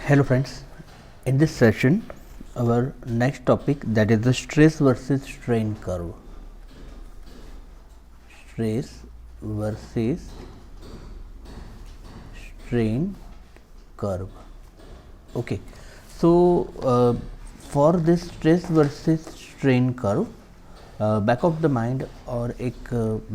Hello friends, in this session our next topic, that is the stress versus strain curve. Stress versus strain curve. Okay, so for this stress versus strain curve, back of the mind और एक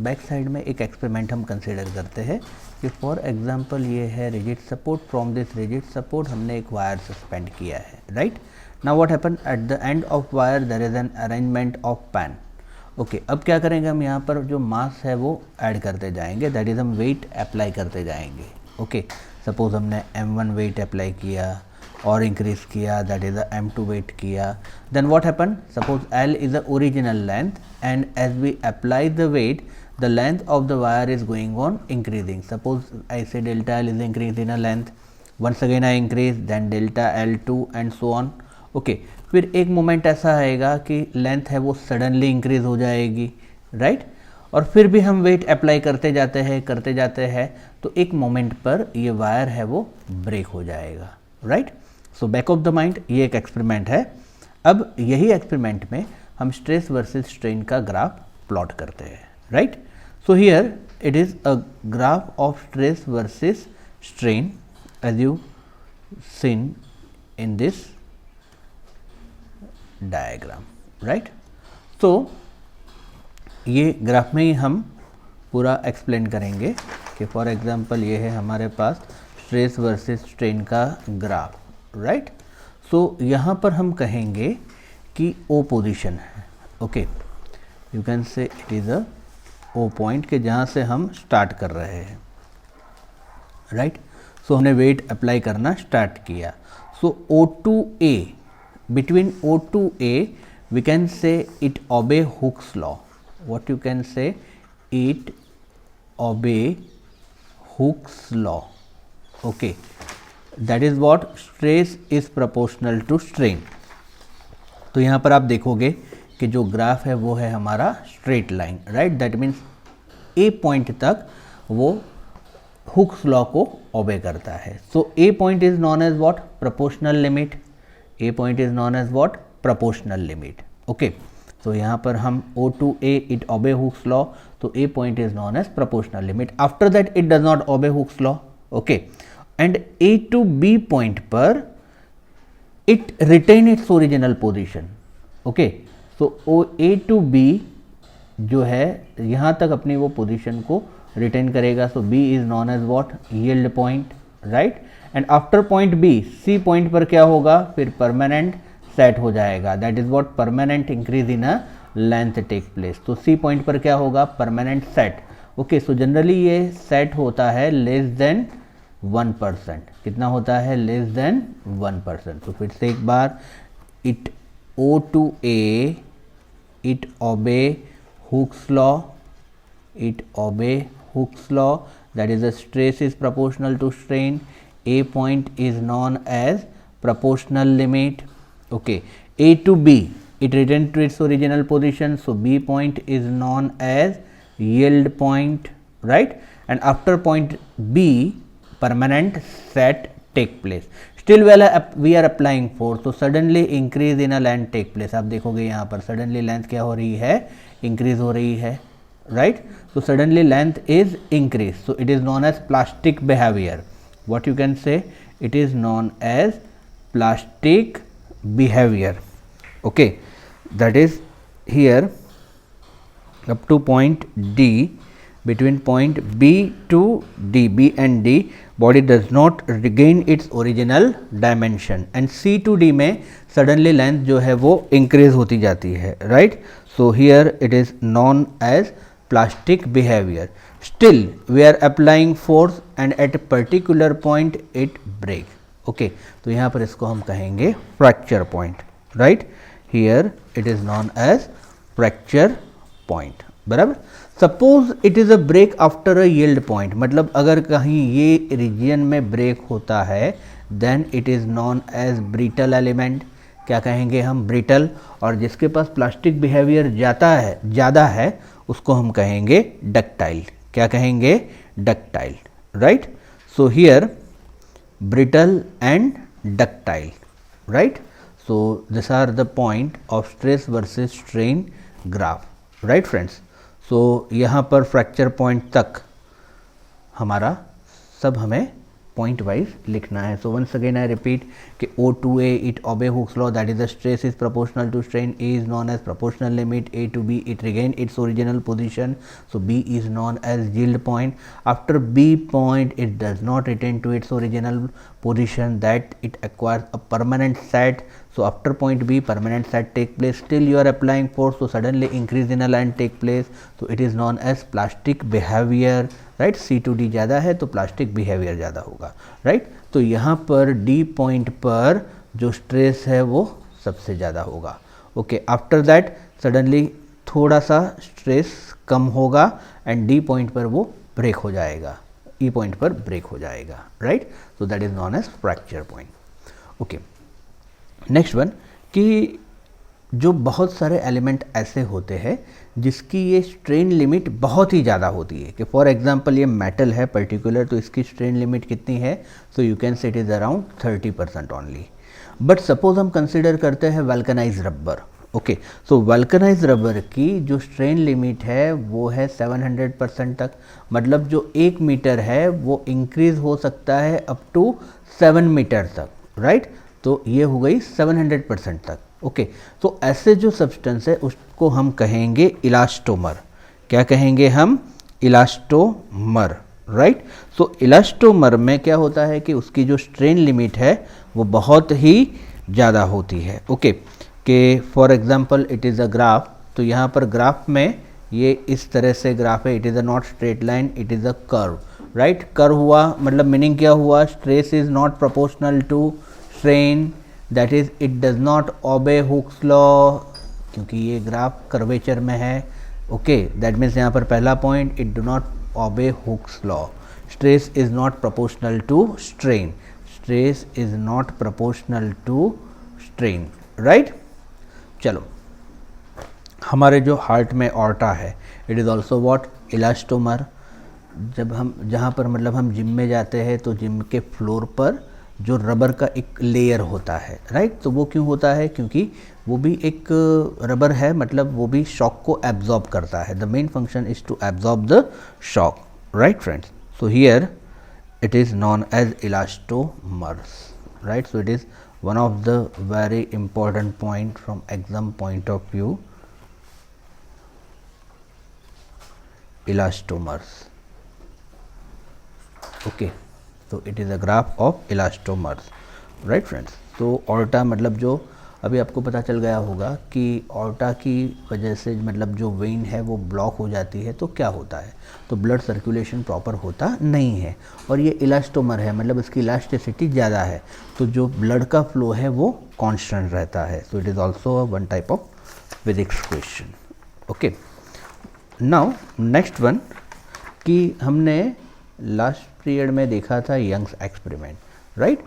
back side में एक experiment हम consider करते हैं कि for example ये है rigid support, from this rigid support हमने एक वायर सस्पेंड किया है, right. Now what happen at the end of wire there is an arrangement of pan. Okay, अब क्या करेंगे हम, यहाँ पर जो मास है वो ऐड करते जाएंगे, दैट इज हम वेट अप्लाई करते जाएंगे। ओके, सपोज हमने m1 वेट अप्लाई किया और इंक्रीज किया, दैट इज m2 वेट किया, then what happen, suppose L is the original length and as we apply the weight the length of the wire is going on increasing. Suppose I say delta L is increased in a length, once again I increase, then delta L2 and so on. Okay, फिर एक moment ऐसा आएगा कि length है वो suddenly increase हो जाएगी, right और फिर भी हम वेट अप्लाई करते जाते हैं तो एक मोमेंट पर ये वायर है वो ब्रेक हो जाएगा, right. So back of the mind ये एक एक्सपेरिमेंट है। अब यही एक्सपेरिमेंट में हम स्ट्रेस वर्सेस स्ट्रेन का ग्राफ प्लॉट करते हैं, right. So here it is a graph of stress versus strain as you seen in this diagram, right. तो ये ग्राफ में ही हम पूरा एक्सप्लेन करेंगे कि फॉर एग्जांपल ये है हमारे पास स्ट्रेस वर्सेस स्ट्रेन का ग्राफ, राइट। सो यहाँ पर हम कहेंगे कि ओ पोजीशन है, okay, you can say it is a O point के जहाँ से हम स्टार्ट कर रहे हैं, राइट। सो हमने वेट अप्लाई करना स्टार्ट किया। So O2A, between O2A we can say it obey Hooke's law. What you can say, it obey Hooke's law, okay, that is what, stress is proportional to strain. तो यहाँ पर आप देखोगे कि जो graph है वो है हमारा straight line, right, that means a point तक वो हुक्स लॉ को ओबे करता है। So a point is known as what, proportional limit, a point is known as what, proportional limit, okay. तो यहाँ पर हम O2A it obey Hooke's law, तो a point is known as proportional limit. After that it does not obey Hooke's law, okay, and A to B point पर it retain its original position, okay. So A to B जो है यहाँ तक अपनी वो position को retain करेगा। So B is known as what, yield point, right. And after point B, C point पर क्या होगा, फिर परमानेंट सेट हो जाएगा, that is what, permanent increase in a length take place. तो C पॉइंट पर क्या होगा, permanent set, okay. So generally ये सेट होता है लेस देन 1%, कितना होता है, लेस देन 1%। तो फिर से एक बार, it O2A it obey Hooke's law, it obey Hooke's law, that is the stress is proportional to strain, A point is known as proportional limit, okay. A to B it returned to its original position, so B point is known as yield point, right. And after point B permanent set take place, still we are applying force, so suddenly increase in a length take place। आप देखोगे यहाँ पर suddenly length क्या हो रही है, increase हो रही है, right। so suddenly length is increase, so it is known as plastic behavior। what you can say, it is known as plastic behavior, okay, that is here up to point D, between point B to D, B and D body does not regain its original dimension, and C to D में suddenly length जो है वो increase होती जाती है, right। so here it is known as plastic behavior। still we are applying force and at a particular point it break, okay। तो यहाँ पर इसको हम कहेंगे fracture point, right। here it is known as fracture point, बराबर। Suppose it is a break after a yield point, मतलब अगर कहीं ये रीजन में ब्रेक होता है then it is known as brittle element. क्या कहेंगे हम, ब्रिटल। और जिसके पास प्लास्टिक बिहेवियर ज़्यादा है उसको हम कहेंगे डक्टाइल। क्या कहेंगे, ductile, right. So here brittle and ductile, right? So these are the point of stress versus strain graph, right friends? So यहाँ पर फ्रैक्चर पॉइंट तक हमारा सब हमें पॉइंट वाइज लिखना है. So once again I repeat कि O2A it obey Hooke's law, that is the stress is proportional to strain. A is known as proportional limit. A to B it regain its original position. So B is known as yield point. After B point it does not return to its original position, that it acquires a permanent set. So after point B permanent set take place, still you are applying force, so suddenly increase in a line take place. So it is known as plastic behavior, right. C to D ज़्यादा है तो plastic behaviour ज़्यादा होगा, right. तो यहाँ पर D point पर जो स्ट्रेस है वो सबसे ज़्यादा होगा. ओके, आफ्टर दैट सडनली थोड़ा सा स्ट्रेस कम होगा एंड D पॉइंट पर वो ब्रेक हो जाएगा, E पॉइंट पर ब्रेक हो जाएगा, right. So that is known as fracture point. Okay, next one कि जो बहुत सारे एलिमेंट ऐसे होते हैं जिसकी ये स्ट्रेन लिमिट बहुत ही ज़्यादा होती है, कि फॉर एग्जांपल ये मेटल है पर्टिकुलर, तो इसकी स्ट्रेन लिमिट कितनी है? सो you can say it is around 30% only. But suppose हम कंसिडर करते हैं वल्कनाइज रबर. ओके, सो वल्कनाइज रबर की जो स्ट्रेन लिमिट है वो है 700% तक. मतलब जो 1 मीटर है वो इंक्रीज हो सकता है अप टू 7 मीटर तक, राइट. तो ये हो गई 700% तक. ओके, तो ऐसे जो सब्सटेंस है उसको हम कहेंगे इलास्टोमर. क्या कहेंगे हम? Elastomer, right. सो इलास्टोमर में क्या होता है कि उसकी जो स्ट्रेन लिमिट है वो बहुत ही ज़्यादा होती है. ओके, कि for example it is a graph. तो यहाँ पर ग्राफ में ये इस तरह से ग्राफ है. It is a not straight line, it is a curve, right. Curve हुआ मतलब मीनिंग क्या हुआ? Stress is not proportional to strain, that is it does not obey Hooke's law, क्योंकि ये ग्राफ कर्वेचर में है. ओके, दैट मीन्स यहाँ पर पहला point, it do not obey Hooke's law. Stress is not proportional to strain, stress is not proportional to strain, right. चलो, हमारे जो हार्ट में ऑर्टा है it is also what? Elastomer. जब हम जहाँ पर मतलब हम जिम में जाते हैं तो जिम के फ्लोर पर जो रबर का एक लेयर होता है, राइट. तो वो क्यों होता है? क्योंकि वो भी एक रबर है, मतलब वो भी शॉक को एब्जॉर्ब करता है. The main function is to absorb the shock, right friends. So here it is known as elastomers, right. So it is one of the very important point from exam point of view, elastomers. Okay, so it is a graph of elastomers, right friends. तो aorta मतलब जो अभी आपको पता चल गया होगा कि ऑर्टा की वजह से मतलब जो वेन है वो ब्लॉक हो जाती है तो क्या होता है? तो ब्लड सर्कुलेशन प्रॉपर होता नहीं है. और ये इलास्टोमर है मतलब इसकी इलास्टिसिटी ज़्यादा है, तो जो ब्लड का फ्लो है वो कांस्टेंट रहता है. सो it is also one type of physics question. Okay, now next one कि हमने लास्ट पीरियड में देखा था यंग्स एक्सपेरिमेंट, राइट.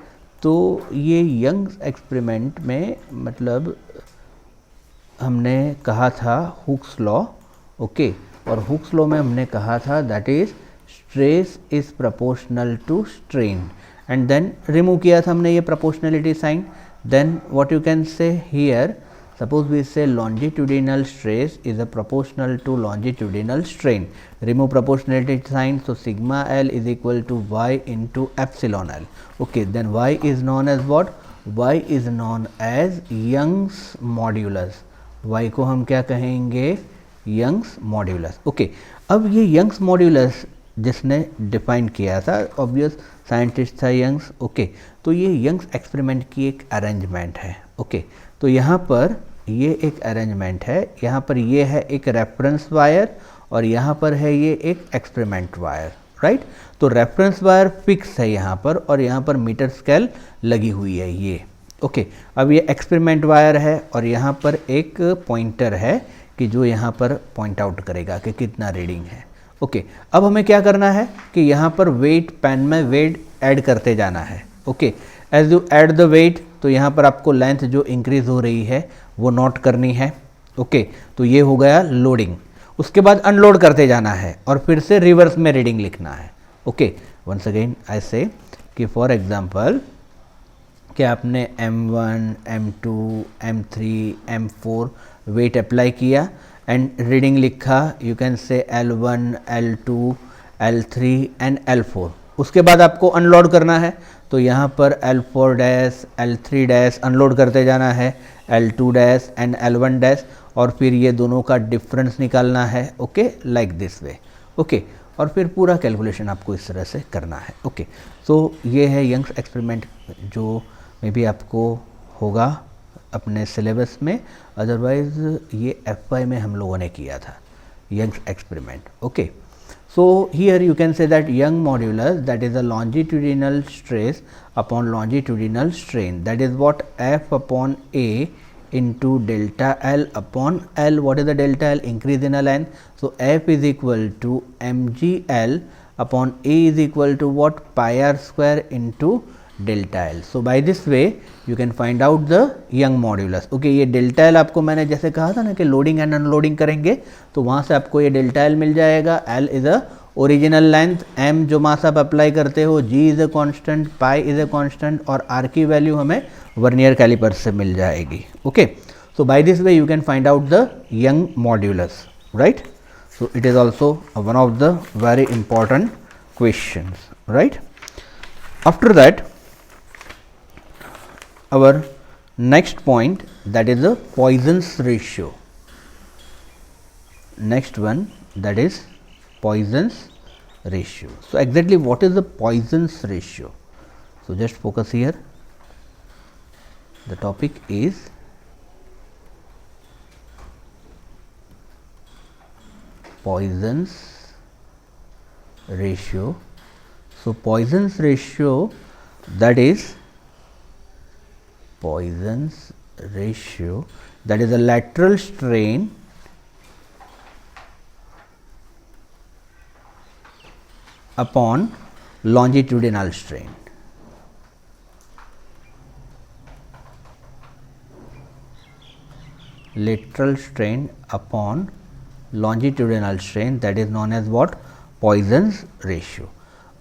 तो ये यंग्स एक्सपेरिमेंट में मतलब हमने कहा था हुक्स लॉ. ओके, और हुक्स लॉ में हमने कहा था that is stress is proportional to strain, and then remove किया था हमने ये proportionality sign. Then what you can say here, suppose we say longitudinal stress is a proportional to longitudinal strain. Remove proportionality sign, so sigma L is equal to y into epsilon L. Okay, then y is known as what? Y is known as Young's modulus. y को हम क्या कहेंगे? Young's modulus. Okay, अब ये Young's modulus जिसने define किया था, obvious scientist था यंग्स. ओके, तो ये यंग्स एक्सपेरिमेंट की एक अरेंजमेंट है. ओके, तो यहाँ पर ये एक अरेंजमेंट है, यहाँ पर ये है एक रेफरेंस वायर और यहाँ पर है ये एक एक्सपेरिमेंट वायर, राइट. तो रेफरेंस वायर फिक्स है यहाँ पर और यहाँ पर मीटर स्केल लगी हुई है ये. ओके, अब ये एक्सपेरिमेंट वायर है और यहाँ पर एक पॉइंटर है कि जो यहाँ पर पॉइंट आउट करेगा कि कितना रीडिंग है. ओके, अब हमें क्या करना है कि यहाँ पर वेट, पेन में वेट ऐड करते जाना है. Okay, as you add the weight तो यहाँ पर आपको लेंथ जो इंक्रीज हो रही है वो नोट करनी है. ओके, तो ये हो गया लोडिंग. उसके बाद अनलोड करते जाना है और फिर से रिवर्स में रीडिंग लिखना है. ओके, वंस अगेन आई से कि फॉर एग्जांपल कि आपने M1, M2, M3, M4 weight apply किया एंड रीडिंग लिखा, you can say L1, L2, L3 and L4। उसके बाद आपको अनलोड करना है, तो यहाँ पर L4 dash, L3 dash unload करते जाना है, L2 dash and L1 dash, और फिर ये दोनों का डिफरेंस निकालना है। Okay, like this way. Okay, और फिर पूरा कैलकुलेशन आपको इस तरह से करना है। ओके, तो ये है यंग्स एक्सपेरिमेंट, जो मे बी आपको होगा अपने सिलेबस में, अदरवाइज ये FY में हम लोगों ने किया था Young's experiment. Okay, so here you can say that Young modulus, that is a longitudinal stress upon longitudinal strain, that is what F upon A into delta L upon L. What is the delta L? Increase in a length. So F is equal to mgl upon A is equal to what? Pi r square into delta L. So by this way you can find out the Young modulus. Okay, ये delta L आपको मैंने जैसे कहा था ना कि loading and unloading करेंगे तो वहाँ से आपको ये delta L मिल जाएगा। L is a original length, M जो मास आप अप्लाई करते हो, G is a constant, pi is a constant, और R की वैल्यू हमें वर्नियर कैलिपर से मिल जाएगी। Okay, so by this way you can find out the Young modulus, right. So it is also one of the very important questions, right. After that our next point, that is the Poisson's ratio. Next one, that is Poisson's ratio. So exactly what is the Poisson's ratio? So just focus here. The topic is Poisson's ratio. So Poisson's ratio, that is Poisson's ratio, that is a lateral strain upon longitudinal strain. Lateral strain upon longitudinal strain, that is known as what? Poisson's ratio.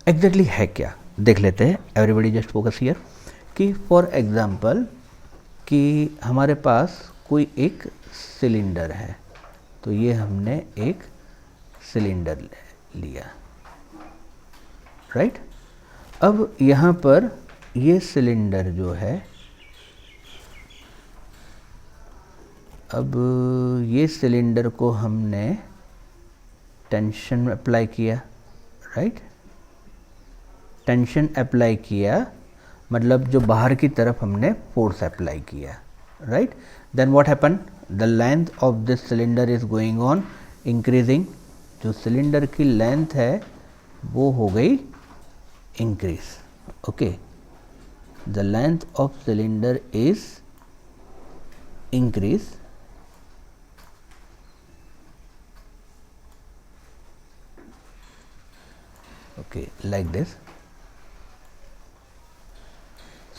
Exactly है क्या, देख लेते हैं। Everybody just focus here. कि for example कि हमारे पास कोई एक सिलेंडर है, तो ये हमने एक सिलेंडर लिया, राइट। अब यहाँ पर ये सिलेंडर जो है, अब ये सिलेंडर को हमने टेंशन अप्लाई किया, राइट। टेंशन अप्लाई किया मतलब जो बाहर की तरफ हमने फोर्स अप्लाई किया, right. Then what happen, the length of this cylinder is going on increasing. जो सिलेंडर की लेंथ है वो हो गई increase. Okay, the length of cylinder is increase. Okay, like this.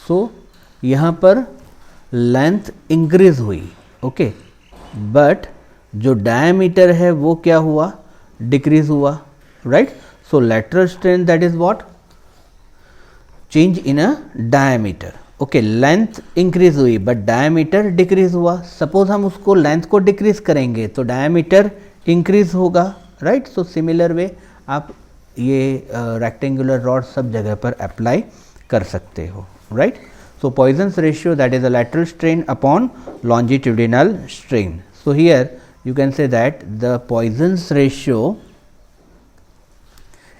So यहाँ पर लेंथ इंक्रीज हुई, ओके, बट जो डायमीटर है वो क्या हुआ? डिक्रीज हुआ, right. So lateral strain, that is what? Change in a diameter. Okay, length increase हुई बट डायमीटर डिक्रीज हुआ। सपोज हम उसको लेंथ को डिक्रीज करेंगे तो डायमीटर इंक्रीज होगा, राइट। सो सिमिलर वे आप ये रेक्टेंगुलर रॉड सब जगह पर अप्लाई कर सकते हो, right. So Poisson's ratio, that is the lateral strain upon longitudinal strain. So here you can say that the Poisson's ratio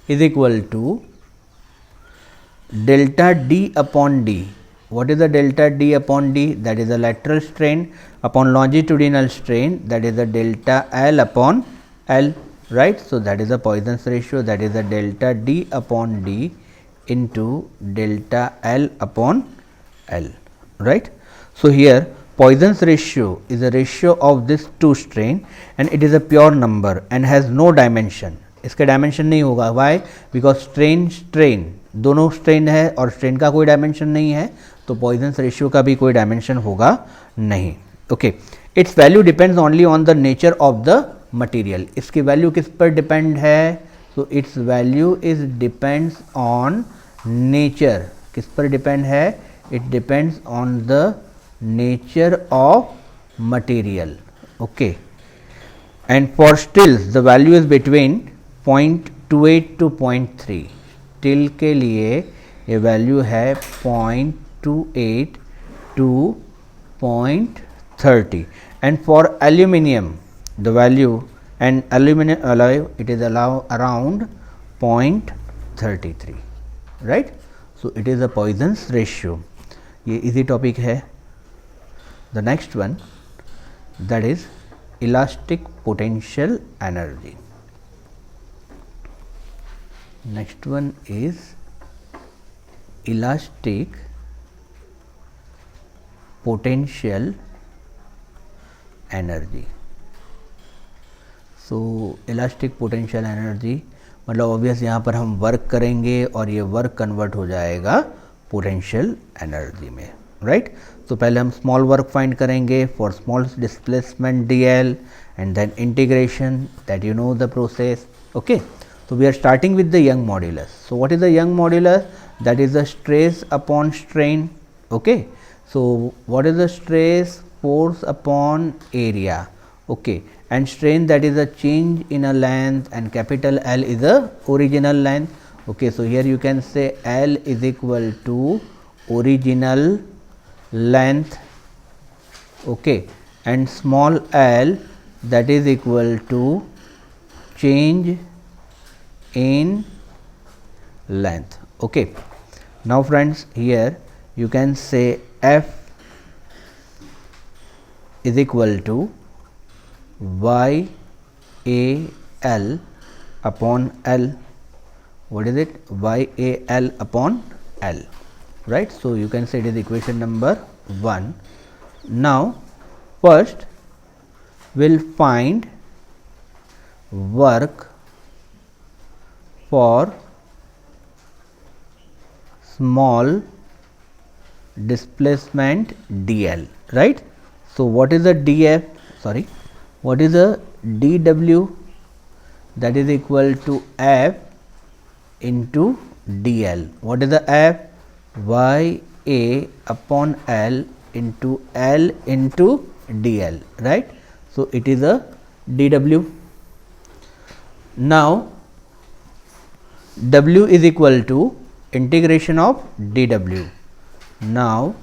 is equal to delta D upon D. What is the delta D upon D? That is the lateral strain upon longitudinal strain, that is the delta L upon L, right. So that is the Poisson's ratio, that is the delta D upon D into delta L upon L, right. So here Poisson's ratio is a ratio of this two strain and it is a pure number and has no dimension. इसके dimension नहीं होगा। Why? Because strain दोनों strain है और strain का कोई dimension नहीं है, तो Poisson's ratio का भी कोई डायमेंशन होगा नहीं। Okay, it's value depends only on the nature of the material. इसकी वैल्यू किस पर डिपेंड है? तो it's value is depends on nature. किस पर डिपेंड है? it depends on the nature of material. Okay, and for stills the value is between 0.28 to 0.3. Still के लिए ये वैल्यू है 0.28 to 0.30, and for aluminium the value, and aluminum alloy it is around 0.33, right. So it is a Poisson's ratio. ये easy topic है. The next one, that is elastic potential energy. Next one is elastic potential energy. So elastic potential energy मतलब obvious यहाँ पर हम work करेंगे और ये work convert हो जाएगा पोटेंशियल एनर्जी में, राइट. तो पहले हम स्मॉल वर्क फाइंड करेंगे for small displacement dl and then integration, that you know the process. Okay, so we are starting with the Young modulus. So what is the Young modulus? That is the stress upon strain. Okay, so what is the stress? Force upon area. Okay, and strain, that is a change in a length, and capital L is the original length. Okay, so here you can say L is equal to original length. Okay, and small l, that is equal to change in length. Okay, now friends, here you can say F is equal to y a l upon L. What is it? Y a l upon L, right. So you can say it is equation number 1. Now first we'll find work for small displacement dl, right. So what is the df, sorry, what is the dw? That is equal to f into dl. What is the f? Y a upon l into l into dl, right. So it is a dw. Now w is equal to integration of dw. Now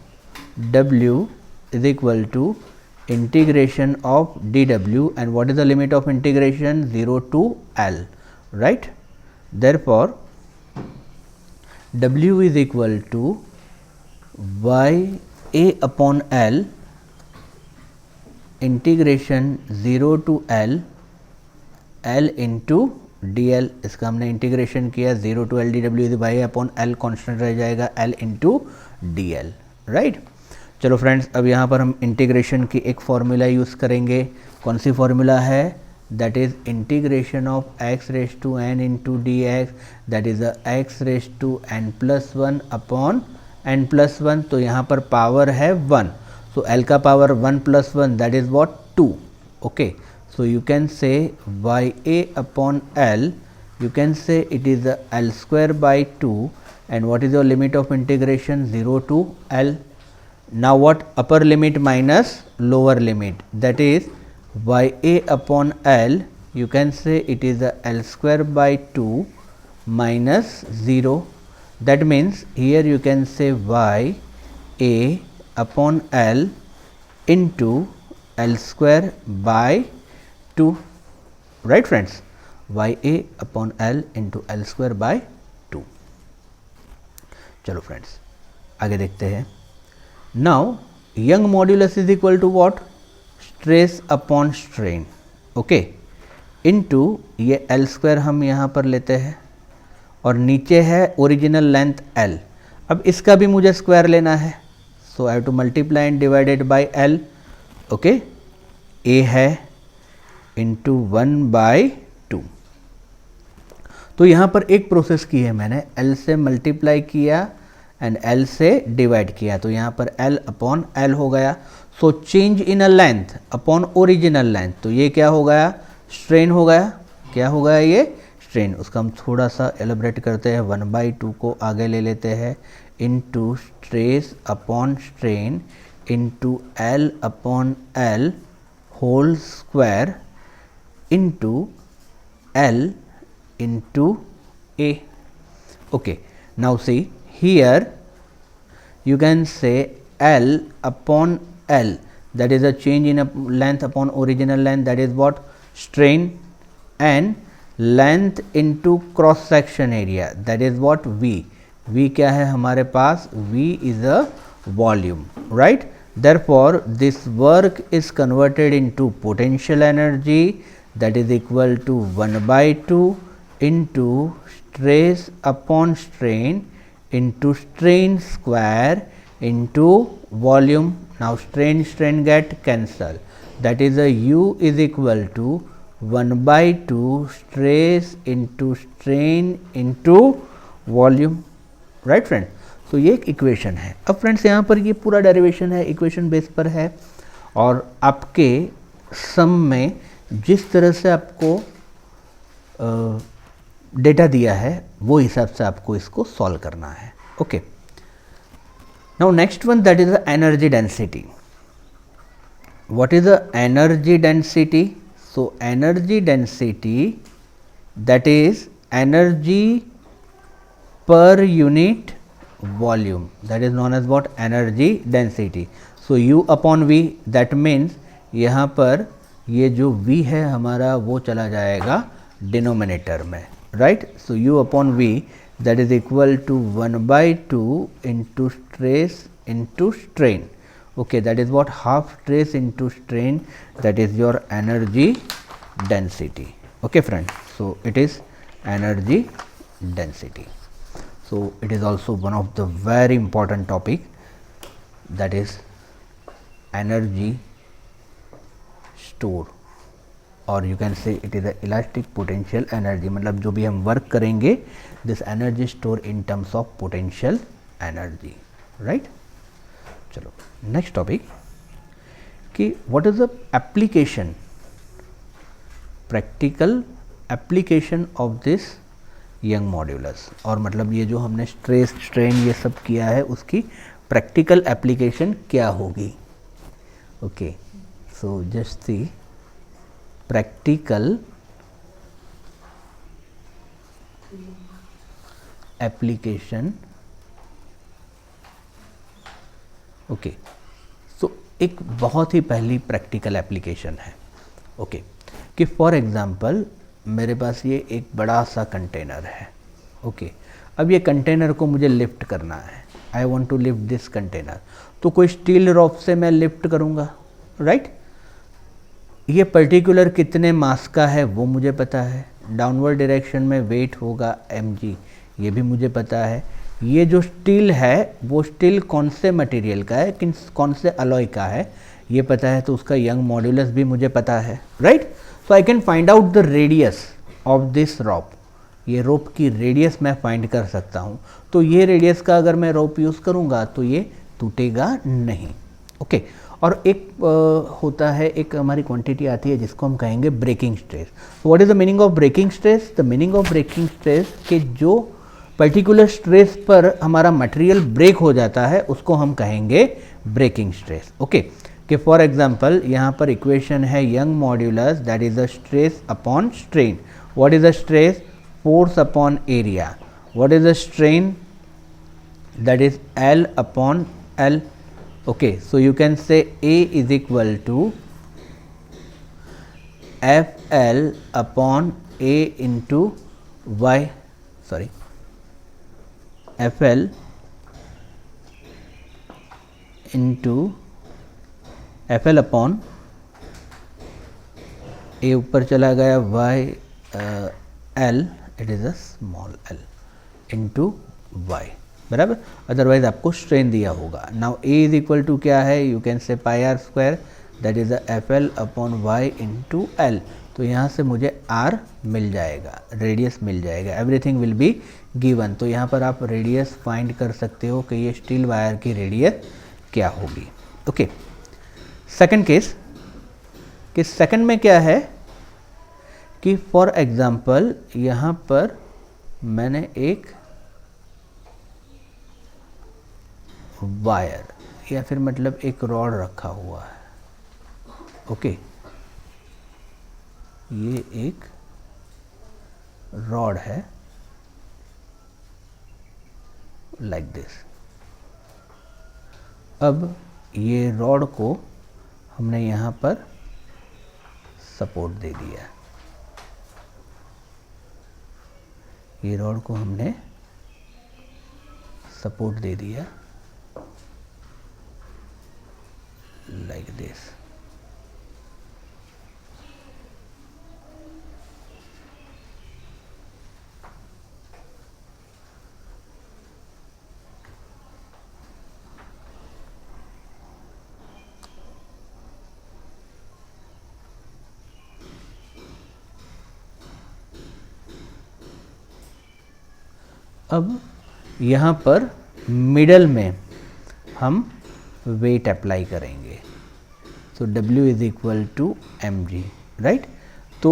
w is equal to integration of dw, and what is the limit of integration? 0 to L, right. Therefore w is equal to y a upon L integration 0 to L L into dl. इसका हमने integration किया 0 to L dw is y upon L constant रह जाएगा L into dl, right. चलो friends, अब यहाँ पर हम इंटीग्रेशन की एक फॉर्मूला यूज़ करेंगे. कौन सी फॉर्मूला है? That is integration of x raise to n into d x, that is x raise to n plus 1 upon n plus 1. तो यहाँ पर पावर है 1, सो L का power 1 plus 1, that is what 2. Okay, so you can say y a upon L, you can say it is L square by 2, and what is your limit of integration? 0 to L. Now what? Upper limit minus lower limit, that is y a upon L, you can say it is L square by 2 minus 0. That means here you can say y a upon L into L square by 2, right friends, y a upon L into L square by 2. चलो friends आगे देखते हैं. Now Young modulus is equal to what? Stress upon strain. Okay, into ये L square हम यहाँ पर लेते हैं और नीचे है ओरिजिनल लेंथ L. अब इसका भी मुझे स्क्वायर लेना है, so I have to multiply and divided by L. Okay, a है इंटू 1/2. तो यहाँ पर एक प्रोसेस की है मैंने, L से मल्टीप्लाई किया एंड L से डिवाइड किया, तो यहाँ पर L अपॉन L हो गया. So change in a length upon original length, तो ये क्या हो गया? स्ट्रेन हो गया. क्या हो गया? ये स्ट्रेन. उसका हम थोड़ा सा एलिब्रेट करते हैं, 1/2 को आगे ले लेते हैं into stress upon strain into L upon L whole square into L into A. Okay, now see here you can say L upon L, that is a change in a length upon original length, that is what strain, and length into cross section area, that is what V. V क्या है हमारे पास? V is a volume, right? Therefore, this work is converted into potential energy, that is equal to 1 by 2 into stress upon strain into strain square into volume. Now strain get cancel, that is a U is equal to 1 by 2 stress into strain into volume, right friend. तो ये एक equation है. अब friends यहाँ पर ये पूरा derivation है, इक्वेशन बेस पर है, और आपके सम में जिस तरह से आपको डेटा दिया है वो हिसाब से आपको इसको सॉल्व करना है. Okay, now next one, that is the energy density. What is the energy density? So energy density, that is energy per unit volume, that is known as what? Energy density. So U upon V, that means यहाँ पर ये जो V है हमारा वो चला जाएगा denominator में, right? So U upon V, that is equal to 1 by 2 into stress into strain. Okay, that is what? Half stress into strain, that is your energy density. Okay friend, so it is energy density. So it is also one of the very important topic, that is energy store, or you can say it is a elastic potential energy. मतलब जो भी हम work करेंगे, this energy store in terms of potential energy, right? चलो next topic कि what is the application, practical application of this young modulus. और मतलब ये जो हमने स्ट्रेस स्ट्रेन ये सब किया है उसकी प्रैक्टिकल एप्लीकेशन क्या होगी. Okay, so just see practical application. Okay, so एक बहुत ही पहली प्रैक्टिकल एप्लीकेशन है. ओके, कि फॉर एग्जांपल मेरे पास ये एक बड़ा सा कंटेनर है. ओके, अब ये कंटेनर को मुझे लिफ्ट करना है. I want to lift this container. तो कोई स्टील रॉप से मैं लिफ्ट करूँगा, राइट? ये पर्टिकुलर कितने मास का है वो मुझे पता है. डाउनवर्ड डायरेक्शन में वेट होगा mg, ये भी मुझे पता है. ये जो स्टील है वो स्टील कौन से मटेरियल का है, कौन से अलॉय का है, ये पता है. तो उसका यंग मॉड्यूलस भी मुझे पता है, right? So I can find out the radius of this rope. ये रोप की रेडियस मैं फाइंड कर सकता हूँ. तो ये रेडियस का अगर मैं रोप यूज़ करूँगा तो ये टूटेगा नहीं. ओके, और एक होता है, एक हमारी क्वांटिटी आती है जिसको हम कहेंगे breaking stress. What is the meaning of breaking stress? The meaning of breaking stress कि जो पर्टिकुलर स्ट्रेस पर हमारा मटेरियल ब्रेक हो जाता है उसको हम कहेंगे ब्रेकिंग स्ट्रेस. ओके, कि फॉर एग्जाम्पल यहाँ पर इक्वेशन है Young modulus, that is the stress upon strain. What is the stress? Force upon area. What is the strain? That is L upon L. Okay, so you can say A is equal to FL upon A into Y, sorry FL into FL upon A ऊपर चला गया, y L, it is a small l into y, बराबर. Otherwise आपको strain दिया होगा. Now A is equal to क्या है? You can say pi r square, that is the FL upon y into L. तो यहाँ से मुझे r मिल जाएगा, रेडियस मिल जाएगा. Everything will be given. तो यहाँ पर आप रेडियस फाइंड कर सकते हो कि ये स्टील वायर की रेडियस क्या होगी. ओके, सेकंड केस, कि सेकंड में क्या है कि फॉर एग्जांपल यहाँ पर मैंने एक वायर या फिर मतलब एक रॉड रखा हुआ है, ओके। ये एक रॉड है लाइक दिस। अब ये रॉड को हमने यहाँ पर सपोर्ट दे दिया, ये रॉड को हमने सपोर्ट दे दिया लाइक दिस। अब यहाँ पर मिडल में हम वेट अप्लाई करेंगे, तो W is equal to mg, right. तो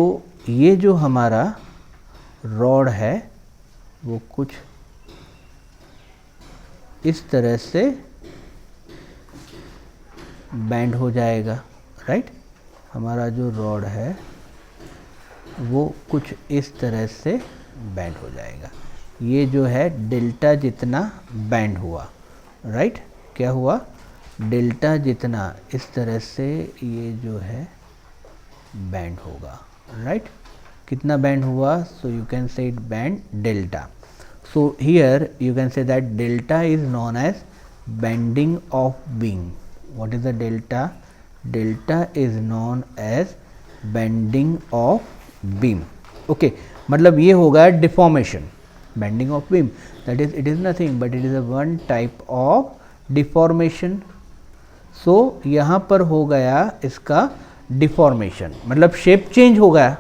ये जो हमारा रॉड है वो कुछ इस तरह से बैंड हो जाएगा, राइट। हमारा जो रॉड है वो कुछ इस तरह से बैंड हो जाएगा। ये जो है डेल्टा जितना बैंड हुआ, राइट। क्या हुआ? डेल्टा जितना इस तरह से ये जो है बैंड होगा, राइट। कितना बैंड हुआ? So you can say it bend delta. So here you can say that delta is known as bending of beam. What is the delta? Delta is known as bending of beam, okay. मतलब ये होगा deformation, bending of beam, that is it is nothing but it is a one type of deformation. so यहाँ पर हो गया इसका deformation, मतलब shape change हो गया,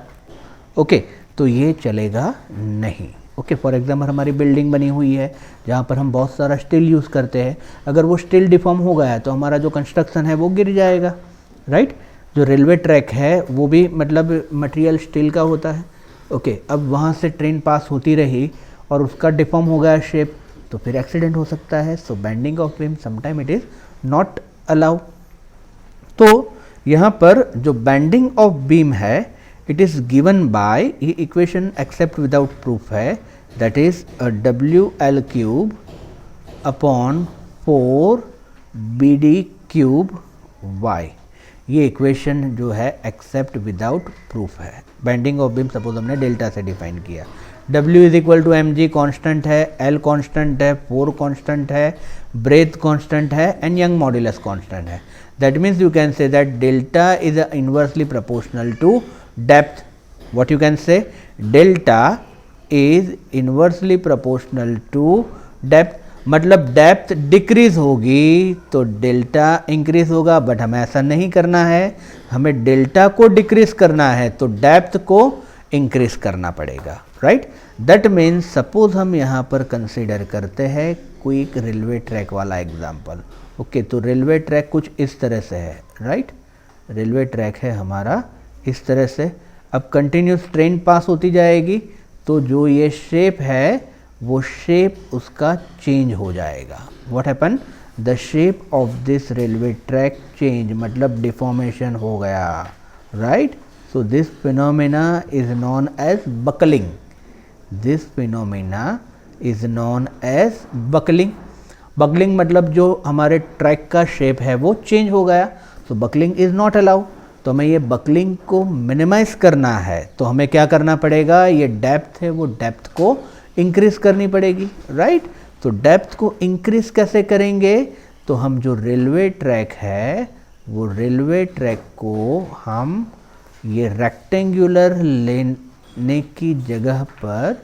ओके। तो ये चलेगा नहीं, ओके। फॉर एग्जाम्पल हमारी बिल्डिंग बनी हुई है जहाँ पर हम बहुत सारा स्टील यूज़ करते हैं, अगर वो स्टील डिफॉर्म हो गया है तो हमारा जो कंस्ट्रक्शन है वो गिर जाएगा, राइट। जो रेलवे ट्रैक है वो भी मतलब मटेरियल स्टील का होता है, ओके। अब वहाँ से ट्रेन पास होती रही और उसका डिफॉर्म हो गया शेप, तो फिर एक्सीडेंट हो सकता है। So bending of beam sometime it is not allow. तो यहाँ पर जो बेंडिंग ऑफ बीम है इट इज़ गिवन बाय, ये इक्वेशन एक्सेप्ट विदाउट प्रूफ है, that is WL cube upon 4BD cube y। ये इक्वेशन जो है एक्सेप्ट विदाउट प्रूफ है। बेंडिंग ऑफ बीम सपोज हमने डेल्टा से डिफाइन किया। W is equal to mg constant है, L कॉन्स्टेंट है, 4 कॉन्स्टेंट है, ब्रेथ कॉन्स्टेंट है एंड यंग मॉड्यूलस कॉन्स्टेंट है। That means you can say that delta is inversely proportional to depth. What you can say? Delta is inversely proportional to depth, मतलब depth decrease होगी तो delta increase होगा, but हमें ऐसा नहीं करना है, हमें डेल्टा को डिक्रीज करना है तो डेप्थ को इंक्रीज करना पड़ेगा, राइट। दैट मीन्स सपोज हम यहाँ पर कंसीडर करते हैं क्विक रेलवे ट्रैक वाला एग्जाम्पल, ओके। तो रेलवे ट्रैक कुछ इस तरह से है, राइट। रेलवे ट्रैक है हमारा इस तरह से। अब कंटिन्यूस ट्रेन पास होती जाएगी तो जो ये शेप है वो शेप उसका चेंज हो जाएगा। What happen? The shape of this railway track change, मतलब डिफॉर्मेशन हो गया, right. So this phenomena is known as buckling. This phenomena is known as buckling. Buckling मतलब जो हमारे ट्रैक का शेप है वो चेंज हो गया, so buckling is not allowed. तो हमें ये बकलिंग को मिनिमाइज करना है तो हमें क्या करना पड़ेगा? ये डेप्थ है वो डेप्थ को इंक्रीज करनी पड़ेगी, राइट। तो डेप्थ को इंक्रीज कैसे करेंगे? तो हम जो रेलवे ट्रैक है वो रेलवे ट्रैक को हम ये रेक्टेंगुलर लेने की जगह पर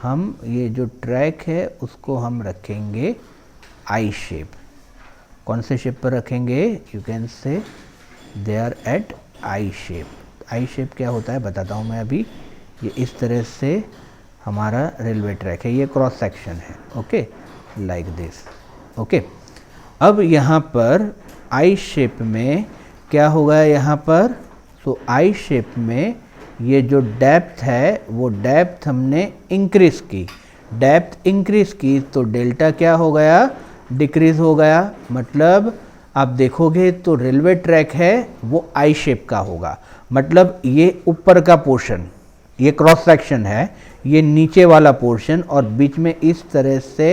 हम ये जो ट्रैक है उसको हम रखेंगे आई शेप। कौन से शेप पर रखेंगे? You can say they are at I shape. I shape क्या होता है बताता हूँ मैं अभी। ये इस तरह से हमारा रेलवे ट्रैक है, ये क्रॉस सेक्शन है, ओके, लाइक दिस, ओके। अब यहाँ पर आई शेप में क्या होगा? यहाँ पर सो आई शेप में ये जो डेप्थ है वो डेप्थ हमने इंक्रीज की, डेप्थ इंक्रीज की तो डेल्टा क्या हो गया? डिक्रीज हो गया, मतलब आप देखोगे तो रेलवे ट्रैक है वो आई शेप का होगा, मतलब ये ऊपर का पोर्शन, ये क्रॉस सेक्शन है, ये नीचे वाला पोर्शन, और बीच में इस तरह से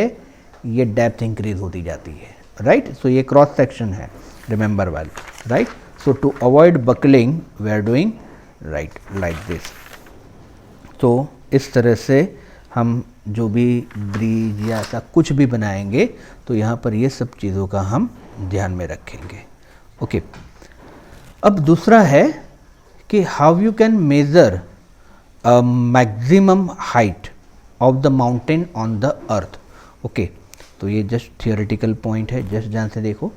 ये डेप्थ इंक्रीज होती जाती है, राइट। सो ये क्रॉस सेक्शन है, remember well, right. So to avoid buckling we are doing right like this. तो इस तरह से हम जो भी ब्रिज या ऐसा कुछ भी बनाएंगे तो यहाँ पर ये सब चीज़ों का हम ध्यान में रखेंगे, ओके। अब दूसरा है कि how you can measure maximum height of the mountain on the earth, okay. तो ये जस्ट थियोरेटिकल पॉइंट है, जस्ट ध्यान से देखो,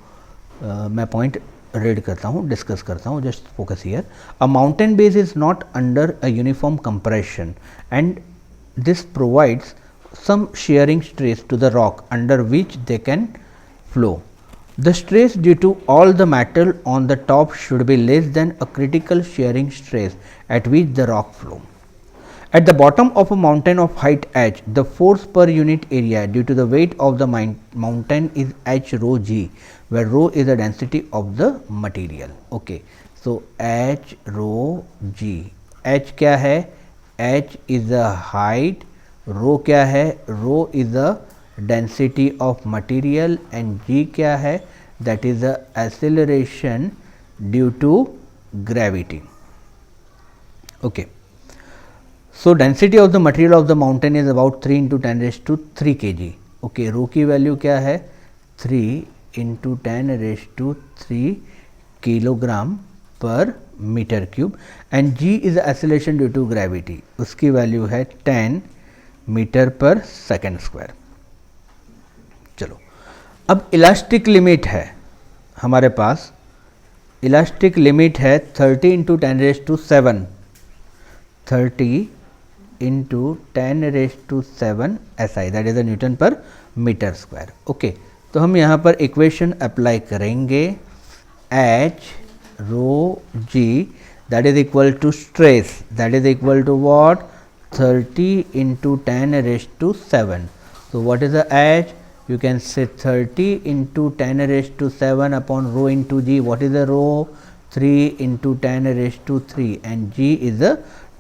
मैं पॉइंट रीड करता हूँ, डिस्कस करता हूँ, just focus here. A mountain base is not under a uniform compression and this provides some shearing stress to the rock under which they can flow. The stress due to all the metal on the top should be less than a critical shearing stress at which the rock flow. At the bottom of a mountain of height h, the force per unit area due to the weight of the mountain is h rho g, where rho is the density of the material. Okay, so h rho g, h क्या है, h is the height, rho क्या है, rho is the density of material, and g क्या है, that is the acceleration due to gravity. Okay. So density of the material of the mountain is about 3 into 10 raised to 3 kg. Okay, rho की value क्या है, 3 into 10 raised to 3 kilogram पर metre cube, and g is acceleration due to gravity, उसकी value है 10 metre पर second square. चलो, अब elastic limit है हमारे पास, इलास्टिक लिमिट है 30 into 10 raise to 7, 30 into 10 raise to 7 SI, that is a newton पर मीटर स्क्वायर, ओके। तो हम यहाँ पर इक्वेशन अप्लाई करेंगे, h rho g that is equal to stress, that is equal to what, 30 into 10 raised to 7. So what is the h, you can say 30 into 10 raised to 7 upon rho into g. What is the rho, 3 into 10 raised to 3, and g is a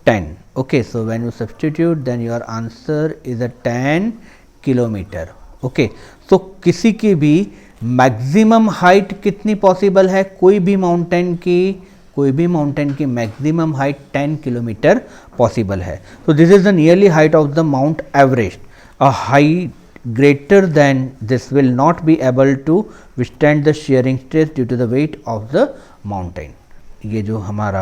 10. Okay, so when you substitute then your answer is a 10 kilometre, okay. तो किसी की भी maximum height कितनी possible है, कोई भी mountain की maximum height 10 kilometre possible है। तो this is the nearly height of the mount Everest, a height greater than this will not be able to withstand the shearing stress due to the weight of the mountain. ये जो हमारा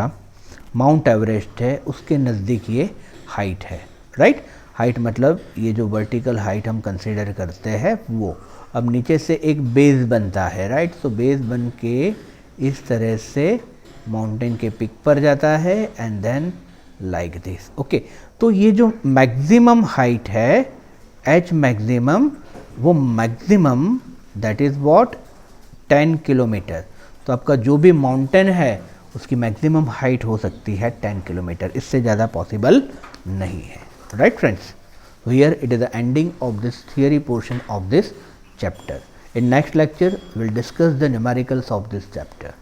mount Everest है उसके नज़दीक ये height है, right. Height मतलब ये जो वर्टिकल हाइट हम कंसीडर करते हैं वो, अब नीचे से एक बेस बनता है, राइट। सो बेस बन के इस तरह से माउंटेन के पिक पर जाता है and then like this, okay. तो ये जो मैक्सिमम हाइट है एच मैक्सिमम, वो maximum that is what 10 kilometre. तो आपका जो भी माउंटेन है उसकी मैक्सिमम हाइट हो सकती है 10 किलोमीटर, इससे ज़्यादा पॉसिबल नहीं है, right friends. So here it is the ending of this theory portion of this chapter. In next lecture we will discuss the numericals of this chapter.